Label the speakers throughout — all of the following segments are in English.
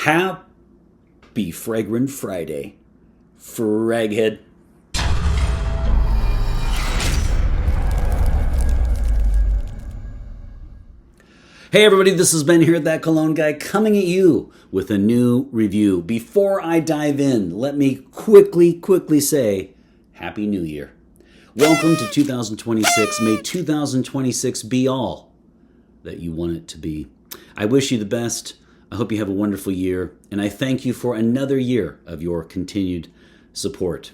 Speaker 1: Happy Fragrant Friday, Fraghead. Hey everybody, this is Ben here at That Cologne Guy, coming at you with a new review. Before I dive in, let me quickly say, Happy New Year. Welcome to 2026. May 2026 be all that you want it to be. I wish you the best. I hope you have a wonderful year, and I thank you for another year of your continued support.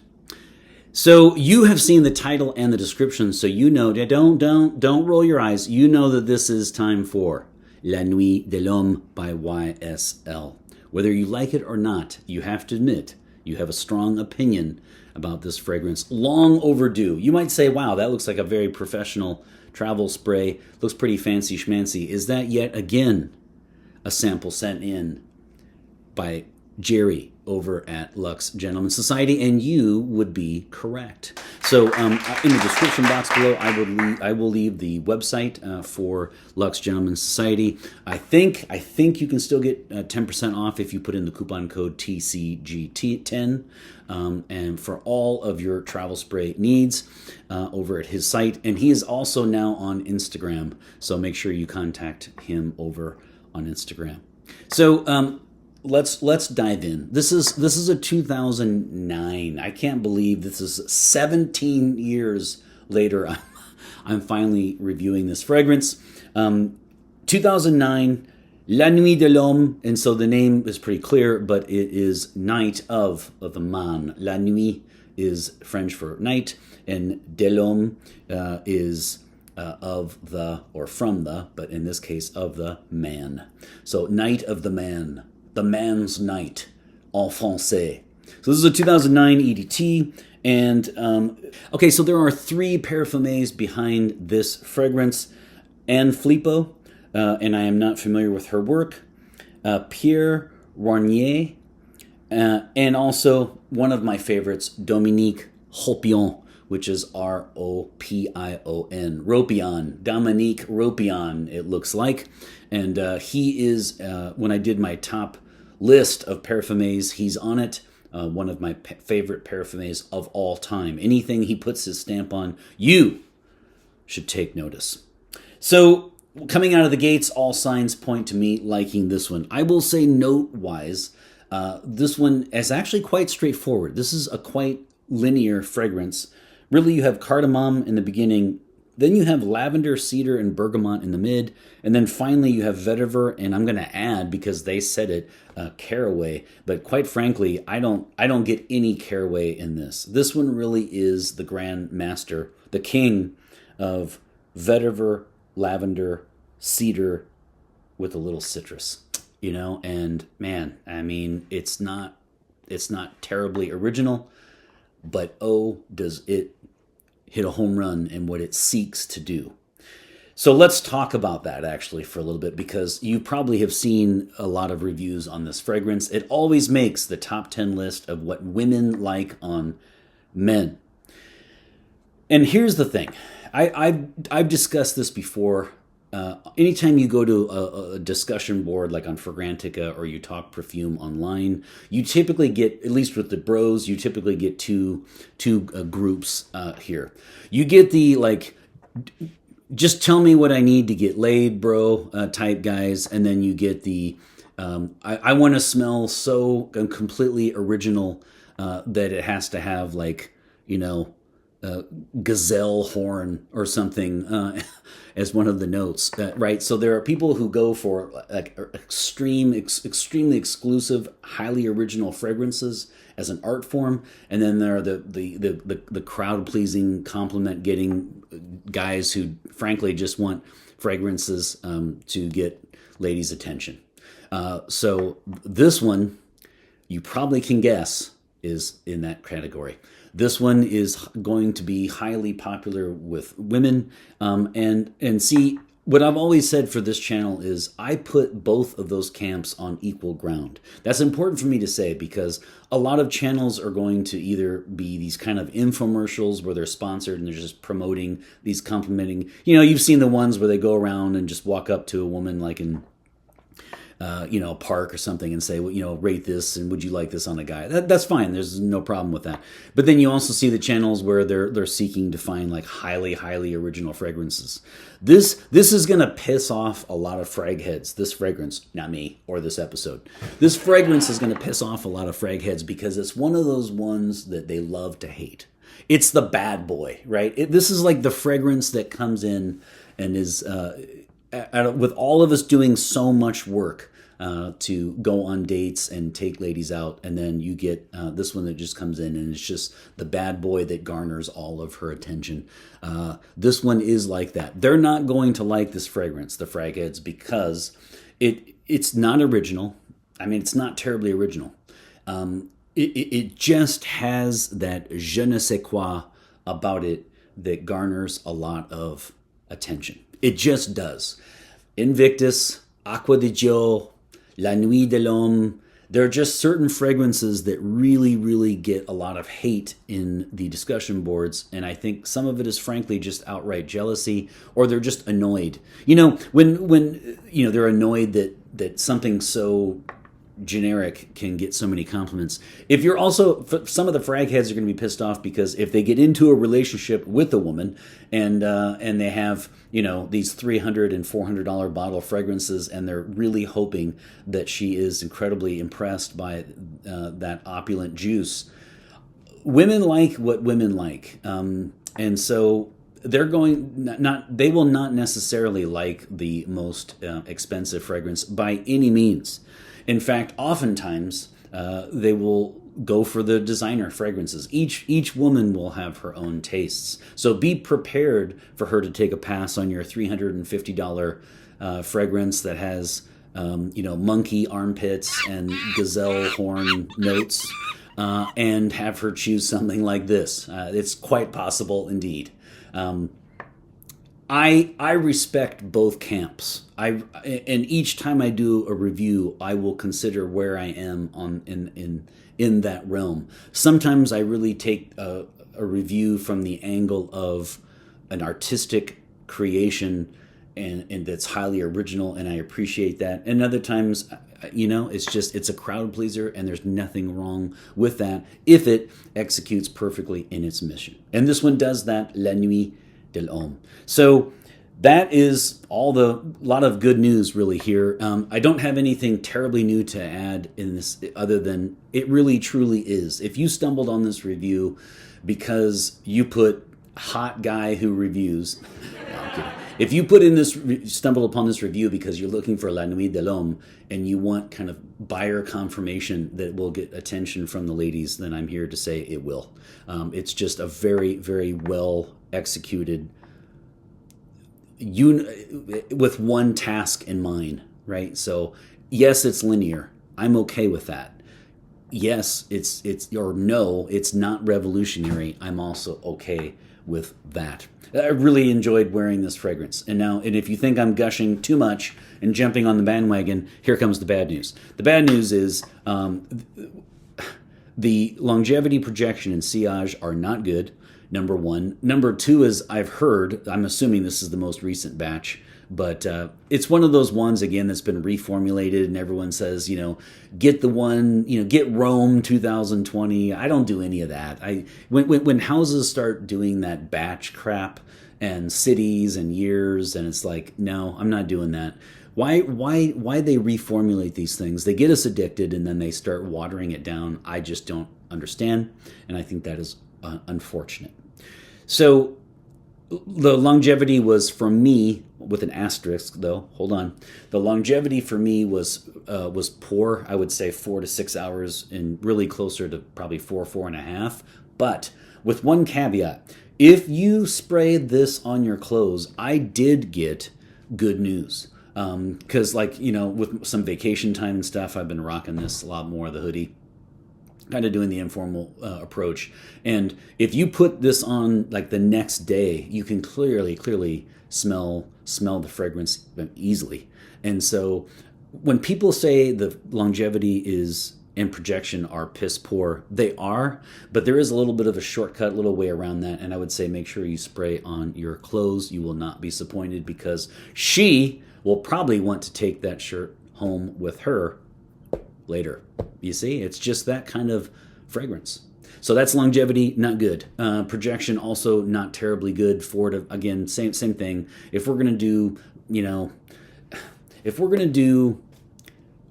Speaker 1: So you have seen the title and the description, so you know, don't roll your eyes. You know that this is time for La Nuit de l'Homme by YSL. Whether you like it or not, you have to admit you have a strong opinion about this fragrance. Long overdue. You might say, wow, that looks like a very professional travel spray. Looks pretty fancy schmancy. Is that yet again a sample sent in by Jerry over at Luxe Gentleman Society? And you would be correct. So in the description box below, I will leave the website for Luxe Gentleman Society. I think you can still get 10% off if you put in the coupon code TCGT10, and for all of your travel spray needs over at his site. And he is also now on Instagram, so make sure you contact him over on Instagram. So let's dive in. This is a 2009. I can't believe this is 17 years later. I'm finally reviewing this fragrance. 2009, La Nuit de l'Homme, and so the name is pretty clear, but it is night of the man. La Nuit is French for night, and de l'Homme is of the, or from the, but in this case of the man. So night of the man. The Man's Night, en français. So this is a 2009 EDT, and okay, so there are three parfumés behind this fragrance. Anne Filippo, and I am not familiar with her work. Pierre Warnier, and also one of my favorites, Dominique Ropion, which is R-O-P-I-O-N. Ropion. Dominique Ropion, it looks like. And he is, when I did my top list of parfumés, he's on it. One of my favorite parfumés of all time. Anything he puts his stamp on, you should take notice. So coming out of the gates, all signs point to me liking this one. I will say note-wise, this one is actually quite straightforward. This is a quite linear fragrance. Really, you have cardamom in the beginning, then you have lavender, cedar, and bergamot in the mid, and then finally you have vetiver, and I'm going to add, because they said it, caraway. But quite frankly, I don't get any caraway in this. This one really is the grand master, the king of vetiver, lavender, cedar with a little citrus, you know. And man, I mean, it's not terribly original, but oh, does it hit a home run in what it seeks to do. So let's talk about that actually for a little bit, because you probably have seen a lot of reviews on this fragrance. It always makes the top 10 list of what women like on men. And here's the thing. I've discussed this before. Anytime you go to a discussion board like on Fragrantica, or you talk perfume online, you typically get, at least with the bros, you typically get two groups here. You get the like, just tell me what I need to get laid, bro, type guys, and then you get the I want to smell so completely original that it has to have, like, you know, gazelle horn or something as one of the notes, right? So there are people who go for like extremely exclusive, highly original fragrances as an art form, and then there are the crowd pleasing, compliment getting guys who frankly just want fragrances to get ladies' attention. So this one, you probably can guess, is in that category. This one is going to be highly popular with women. And see, what I've always said for this channel is I put both of those camps on equal ground. That's important for me to say, because a lot of channels are going to either be these kind of infomercials where they're sponsored and they're just promoting these, complimenting. You know, you've seen the ones where they go around and just walk up to a woman like in a park or something and say, well, rate this and would you like this on a guy? That's fine. There's no problem with that. But then you also see the channels where they're seeking to find like highly original fragrances. This is gonna piss off a lot of frag heads. This fragrance, not me or this episode. This fragrance is gonna piss off a lot of frag heads because it's one of those ones that they love to hate. It's the bad boy, right? This is like the fragrance that comes in and is, with all of us doing so much work to go on dates and take ladies out, and then you get this one that just comes in and it's just the bad boy that garners all of her attention. This one is like that. They're not going to like this fragrance, the fragheads, because it's not original. I mean, it's not terribly original. It just has that je ne sais quoi about it that garners a lot of attention. It just does. Invictus, Acqua di Gio, La Nuit de l'Homme, there are just certain fragrances that really get a lot of hate in the discussion boards, and I think some of it is frankly just outright jealousy, or they're just annoyed. When they're annoyed that something so generic can get so many compliments. If you're also, some of the frag heads are going to be pissed off because if they get into a relationship with a woman and they have these $300 and $400 bottle fragrances, and they're really hoping that she is incredibly impressed by that opulent juice. Women like what women like, and so they're they will not necessarily like the most expensive fragrance by any means. In fact, oftentimes they will go for the designer fragrances. Each woman will have her own tastes. So be prepared for her to take a pass on your $350 fragrance that has monkey armpits and gazelle horn notes, and have her choose something like this. It's quite possible indeed. I respect both camps. And each time I do a review, I will consider where I am in that realm. Sometimes I really take a review from the angle of an artistic creation and that's highly original, and I appreciate that. And other times, it's a crowd pleaser, and there's nothing wrong with that if it executes perfectly in its mission. And this one does that, La Nuit de l'Homme. So that is lot of good news really here. I don't have anything terribly new to add in this other than it really truly is. If you stumbled on this review because you put hot guy who reviews, no, I'm kidding. If you stumbled upon this review because you're looking for La Nuit de l'Homme and you want kind of buyer confirmation that will get attention from the ladies, then I'm here to say it will. It's just a very, very well executed with one task in mind, right? So yes, it's linear. I'm okay with that. Yes, it's not revolutionary. I'm also okay with that. I really enjoyed wearing this fragrance. And if you think I'm gushing too much and jumping on the bandwagon, here comes the bad news. The bad news is the longevity, projection, and sillage are not good. Number one. Number two is I'm assuming this is the most recent batch, but it's one of those ones, again, that's been reformulated, and everyone says, get the one, get Rome 2020. I don't do any of that. When houses start doing that batch crap and cities and years, and it's like, no, I'm not doing that. Why they reformulate these things? They get us addicted, and then they start watering it down. I just don't understand, and I think that is unfortunate. So the longevity was, for me, with an asterisk though, hold on. The longevity for me was poor. I would say 4 to 6 hours, and really closer to probably 4.5. But with one caveat, if you sprayed this on your clothes, I did get good news. Because with some vacation time and stuff, I've been rocking this a lot more, the hoodie. Kind of doing the informal approach. And if you put this on like the next day, you can clearly smell the fragrance easily. And so when people say the longevity and projection are piss poor, they are, but there is a little bit of a shortcut, a little way around that. And I would say make sure you spray on your clothes. You will not be disappointed, because she will probably want to take that shirt home with her later. You see, it's just that kind of fragrance. So that's longevity, not good. Projection also not terribly good. For it again, same thing. If we're gonna do, you know, if we're gonna do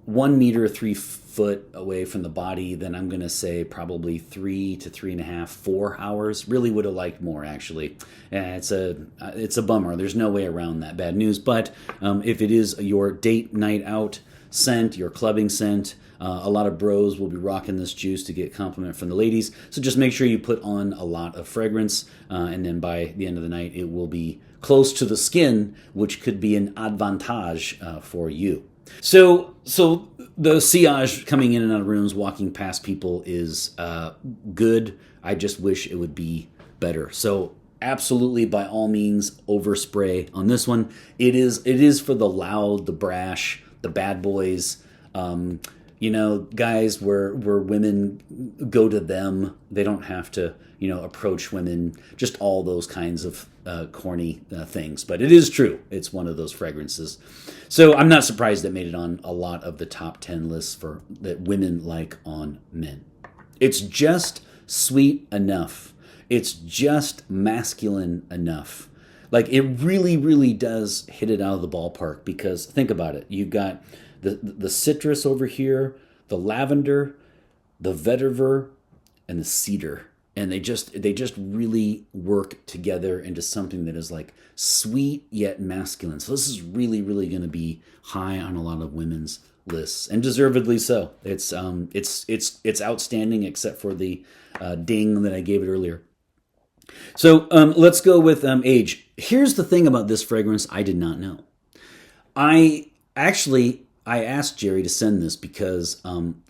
Speaker 1: 1 meter, 3 foot away from the body, then I'm gonna say probably 3 to 3.5, 4 hours. Really would have liked more actually. It's a bummer. There's no way around that bad news. But if it is your date night out scent, your clubbing scent, a lot of bros will be rocking this juice to get compliment from the ladies. So just make sure you put on a lot of fragrance, and then by the end of the night, it will be close to the skin, which could be an advantage for you. So the sillage coming in and out of rooms, walking past people is good. I just wish it would be better. So absolutely, by all means, overspray on this one. It is for the loud, the brash, the bad boys. Guys where women go to them. They don't have to, approach women. Just all those kinds of corny things. But it is true. It's one of those fragrances. So I'm not surprised it made it on a lot of the top 10 lists for that women like on men. It's just sweet enough. It's just masculine enough. Like, it really, really does hit it out of the ballpark, because think about it. You've got the citrus over here, the lavender, the vetiver, and the cedar. And they just really work together into something that is like sweet yet masculine. So this is really, really going to be high on a lot of women's lists, and deservedly so. It's outstanding, except for the ding that I gave it earlier. So let's go with age. Here's the thing about this fragrance I did not know. I asked Jerry to send this because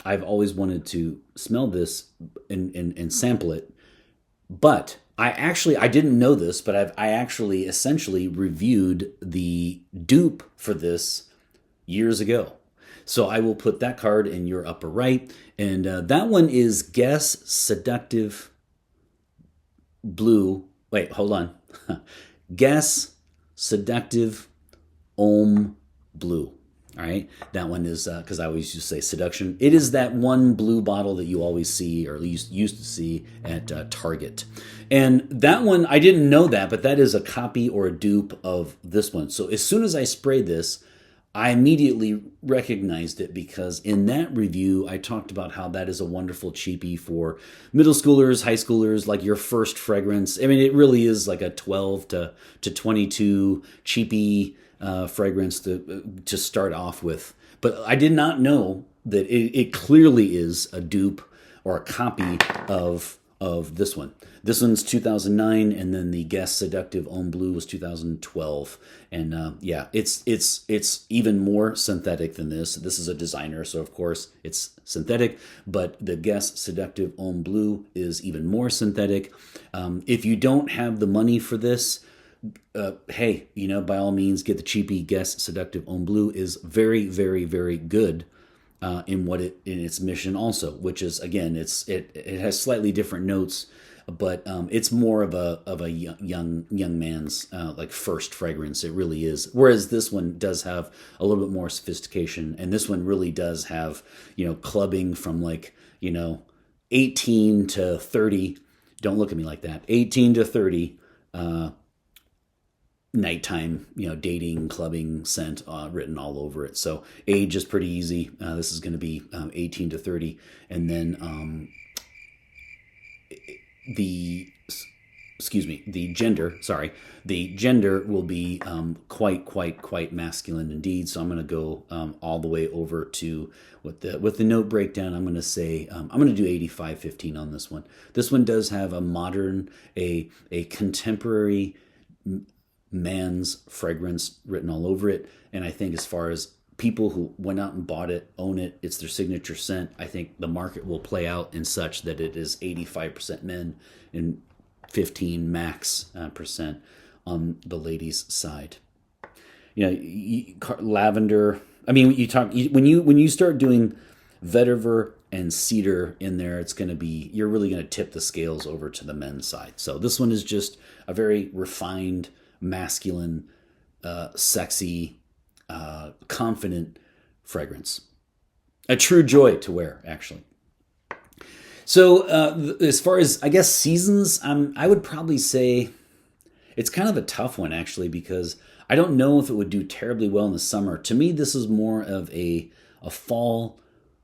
Speaker 1: I've always wanted to smell this and sample it. But I didn't know this, but I actually essentially reviewed the dupe for this years ago. So I will put that card in your upper right. And that one is Guess Seductive Blue. Wait, hold on. Guess Seductive Homme Blue. All right. That one is, because I always used to say seduction. It is that one blue bottle that you always see, or at least used to see at Target. And that one, I didn't know that, but that is a copy or a dupe of this one. So as soon as I sprayed this, I immediately recognized it, because in that review, I talked about how that is a wonderful cheapie for middle schoolers, high schoolers, like your first fragrance. I mean, it really is like a 12 to 22 cheapie fragrance to start off with. But I did not know that it clearly is a dupe or a copy of this one. This one's 2009, and then the Guess Seductive Homme Blue was 2012. And it's even more synthetic than this. This is a designer, so of course it's synthetic. But the Guess Seductive Homme Blue is even more synthetic. If you don't have the money for this, hey, by all means, get the cheapie. Guess Seductive Homme Blue is very, very, very good in its mission also, which is, again, it has slightly different notes, but it's more of a young man's like first fragrance. It really is. Whereas this one does have a little bit more sophistication, and this one really does have clubbing from 18 to 30. Don't look at me like that. 18 to 30. Nighttime, dating, clubbing scent written all over it. So age is pretty easy. This is going to be 18 to 30. And then the gender will be quite masculine indeed. So I'm going to go all the way over to with the note breakdown. I'm going to say I'm going to do 85-15 on this one. This one does have a modern, a contemporary man's fragrance written all over it. And I think as far as people who went out and bought it, own it, it's their signature scent, I think the market will play out in such that it is 85% men and 15 max percent on the ladies' side. Lavender. I mean, when you start doing vetiver and cedar in there, you're really going to tip the scales over to the men's side. So this one is just a very refined, masculine, sexy, confident fragrance. A true joy to wear, actually. So as far as, I guess, seasons, I would probably say it's kind of a tough one, actually, because I don't know if it would do terribly well in the summer. To me, this is more of a fall,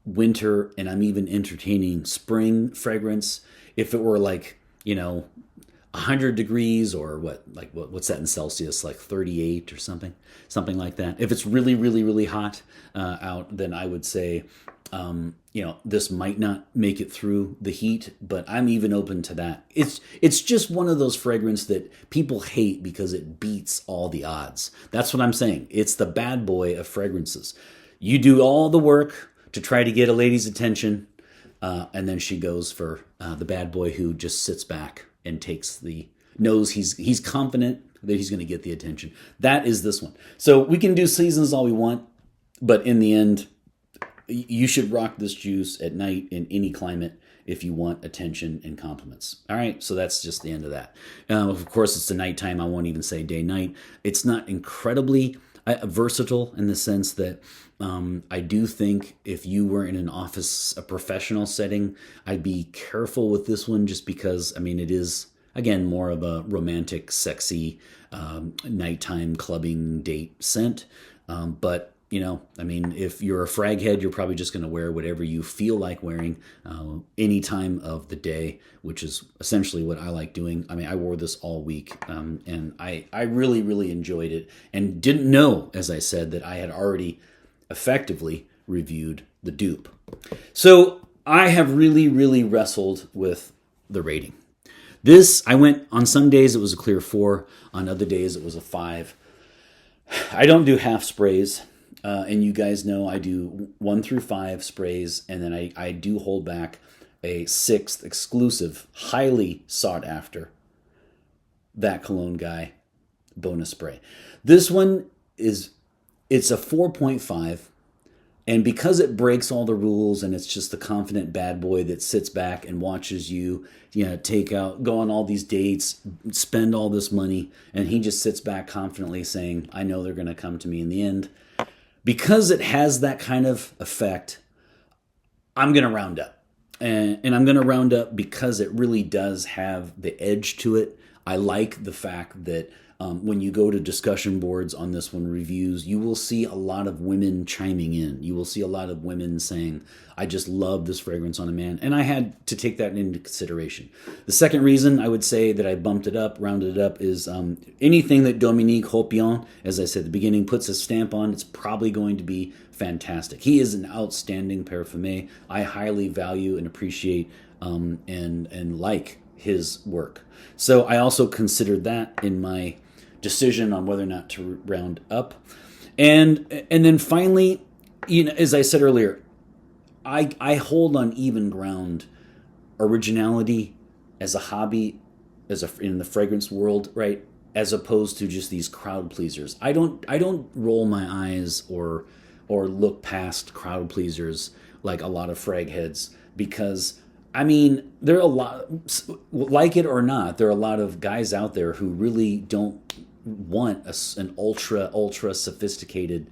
Speaker 1: winter, and I'm even entertaining spring fragrance. If it were like, 100 degrees, or what's that in Celsius, like 38 or something like that. If it's really, really, really hot out, then I would say, this might not make it through the heat, but I'm even open to that. It's just one of those fragrances that people hate because it beats all the odds. That's what I'm saying. It's the bad boy of fragrances. You do all the work to try to get a lady's attention, and then she goes for the bad boy who just sits back and knows he's confident that he's going to get the attention. That is this one. So we can do seasons all we want, but in the end, you should rock this juice at night in any climate if you want attention and compliments. All right, so that's just the end of that. Of course, it's the nighttime. I won't even say day-night. It's not incredibly versatile in the sense that I do think if you were in an office, a professional setting, I'd be careful with this one just because, it is, again, more of a romantic, sexy, nighttime clubbing date scent. But if you're a frag head, you're probably just going to wear whatever you feel like wearing any time of the day, which is essentially what I like doing. I wore this all week, and I really, really enjoyed it and didn't know, as I said, that I had already effectively reviewed the dupe. So I have really, really wrestled with the rating. I went, on some days it was a clear 4, on other days it was a 5. I don't do half sprays. And you guys know I do 1 through 5 sprays, and then I do hold back a 6th exclusive, highly sought after, That Cologne Guy bonus spray. This one it's a 4.5, and because it breaks all the rules and it's just the confident bad boy that sits back and watches you, go on all these dates, spend all this money, and he just sits back confidently saying, I know they're going to come to me in the end. Because it has that kind of effect, I'm going to round up. And I'm going to round up because it really does have the edge to it. I like the fact that when you go to discussion boards on this one, reviews, you will see a lot of women chiming in. You will see a lot of women saying, I just love this fragrance on a man. And I had to take that into consideration. The second reason I would say that I bumped it up, rounded it up, is anything that Dominique Hopion, as I said at the beginning, puts a stamp on, it's probably going to be fantastic. He is an outstanding parfumé. I highly value and appreciate and like his work. So I also considered that in my decision on whether or not to round up. And then finally, as I said earlier, I hold on even ground originality as a hobby, in the fragrance world, right? As opposed to just these crowd pleasers. I don't roll my eyes or look past crowd pleasers like a lot of frag heads, because there are a lot, like it or not, there are a lot of guys out there who really don't want an ultra sophisticated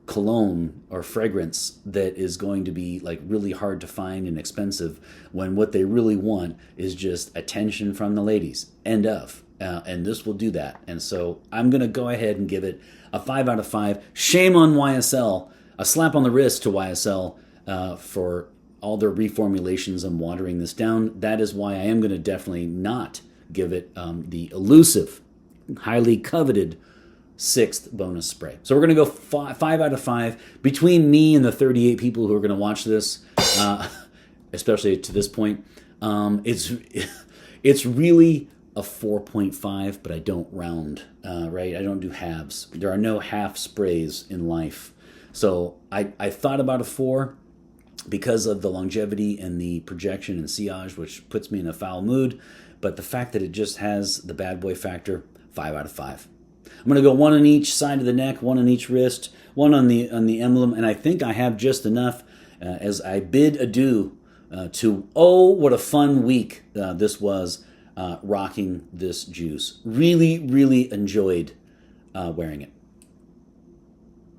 Speaker 1: cologne or fragrance that is going to be like really hard to find and expensive, when what they really want is just attention from the ladies. End of. And this will do that. And so I'm going to go ahead and give it a 5 out of 5. Shame on YSL. A slap on the wrist to YSL for all their reformulations and watering this down. That is why I am going to definitely not give it the elusive, highly coveted 6th bonus spray. So we're going to go 5 out of 5. Between me and the 38 people who are going to watch this, especially to this point, it's really a 4.5, but I don't round, right? I don't do halves. There are no half sprays in life. So I thought about a 4 because of the longevity and the projection and sillage, which puts me in a foul mood. But the fact that it just has the bad boy factor, 5 out of 5. I'm going to go 1 on each side of the neck, 1 on each wrist, 1 on the emblem, and I think I have just enough as I bid adieu to, what a fun week this was, rocking this juice. Really, really enjoyed wearing it.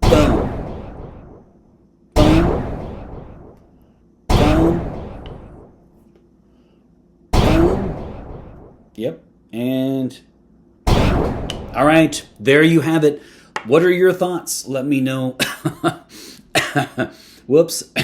Speaker 1: Boom. Yep. And all right, there you have it. What are your thoughts? Let me know. Whoops.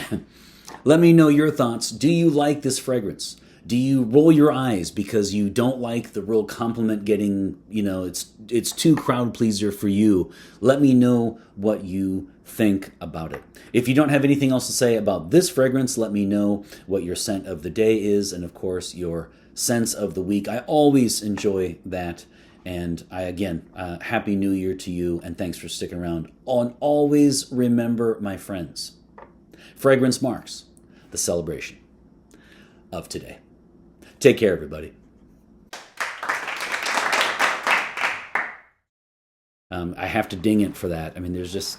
Speaker 1: Let me know your thoughts. Do you like this fragrance? Do you roll your eyes because you don't like the real compliment getting, it's too crowd pleaser for you? Let me know what you think about it. If you don't have anything else to say about this fragrance, let me know what your scent of the day is, and of course your scents of the week. I always enjoy that. And Happy New Year to you, and thanks for sticking around. And always remember, my friends, fragrance marks the celebration of today. Take care, everybody. I have to ding it for that. I mean, there's just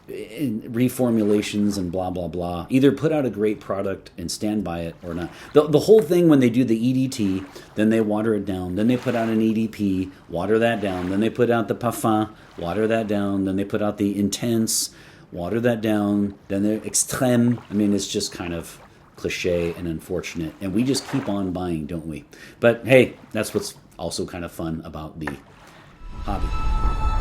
Speaker 1: reformulations and blah, blah, blah. Either put out a great product and stand by it or not. The whole thing when they do the EDT, then they water it down. Then they put out an EDP, water that down. Then they put out the Parfum, water that down. Then they put out the Intense, water that down. Then the Extreme. I mean, it's just kind of cliche and unfortunate. And we just keep on buying, don't we? But hey, that's what's also kind of fun about the hobby.